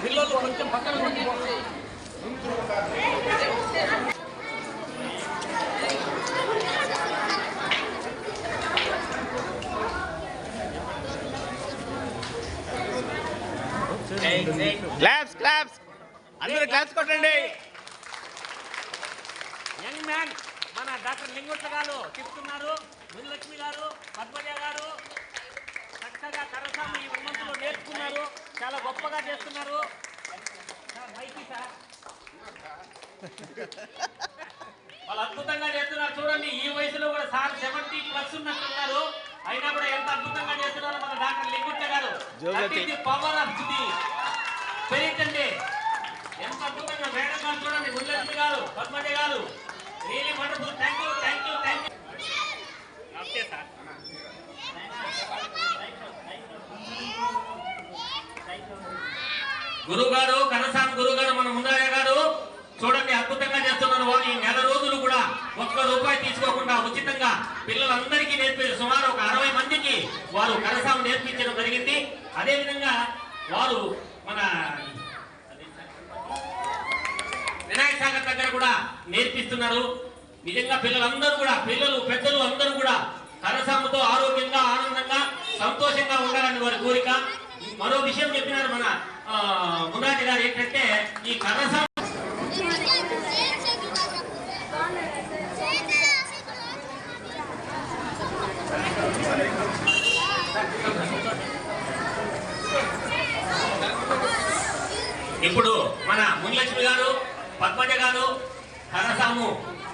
పిల్లలు కొంచెం పక్కన క్లాప్స్ క్లాప్స్ అందరూ క్లాప్స్ కొట్టండి. యంగ్ మ్యాన్ మన డాక్టర్ లింగొట్ల గారు చెప్తున్నారు, మునిలక్ష్మి గారు, పద్మజ గారు చక్కగా కరసాము ఈ 1 మంత్లో నేర్చుకున్నారు, చాలా గొప్పగా చేస్తున్నారు. వాళ్ళు అద్భుతంగా చేస్తున్నారు. చూడండి, ఈ వయసులో కూడా సార్ 70+ ఉన్నట్టున్నారు, అయినా కూడా ఎంత అద్భుతంగా చేస్తున్నారు మన డాక్టర్ లింగొట్ల గారు. పవర్ ఆఫ్ ది స్పిరిట్ అండి, ఎంత అద్భుతంగా మేడం గారు చూడండి, మునిలక్ష్మి గారు, పద్మజ గారు, really wonderful. Thank you thank you thank you. Okay sir. గురుగారు, కనసాం గురుగారు, మన ముందయ్య గారు చూడండి అద్భుతంగా చేస్తున్నారు. ఈ 1 నెల రోజులు కూడా ₹1 తీసుకోకుండా ఉచితంగా పిల్లలందరికీ నేర్పించారు. సుమారు ఒక 60 మందికి వారు కనసాం నేర్పించడం జరిగింది. అదేవిధంగా వారు మన వినాయక సాగర్ దగ్గర కూడా నేర్పిస్తున్నారు. నిజంగా పిల్లలందరూ కూడా, పిల్లలు పెద్దలు అందరూ కూడా కరసాముతో ఆరోగ్యంగా, ఆనందంగా, సంతోషంగా ఉండాలని వారి కోరిక. మరో విషయం చెప్పినారు మన మునాటి గారు, ఏంటంటే ఈ కరసాము ఇప్పుడు మన మునిలక్ష్మి గారు, పద్మజ గారు కరసాము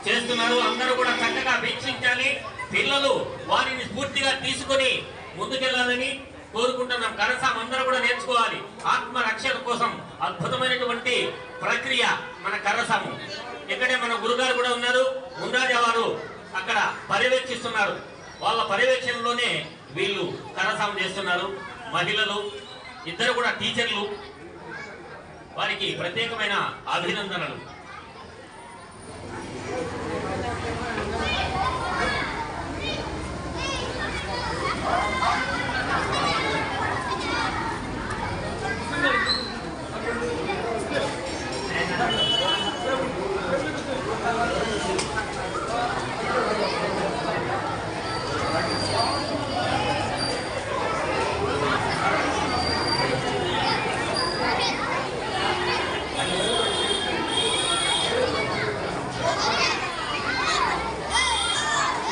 చేస్తున్నారు. అందరూ కూడా చక్కగా వీక్షించాలి. పిల్లలు వారిని స్ఫూర్తిగా తీసుకొని ముందుకెళ్లాలని కోరుకుంటున్నాం. కరసాం అందరూ కూడా నేర్చుకోవాలి. ఆత్మరక్షణ కోసం అద్భుతమైనటువంటి ప్రక్రియ మన కరసాము. ఇక్కడే మన గురుగారు కూడా ఉన్నారు, ముందాజ వారు అక్కడ పర్యవేక్షిస్తున్నారు. వాళ్ళ పర్యవేక్షణలోనే వీళ్ళు కరసాము చేస్తున్నారు. మహిళలు ఇద్దరు కూడా టీచర్లు, వారికి ప్రత్యేకమైన అభినందనలు.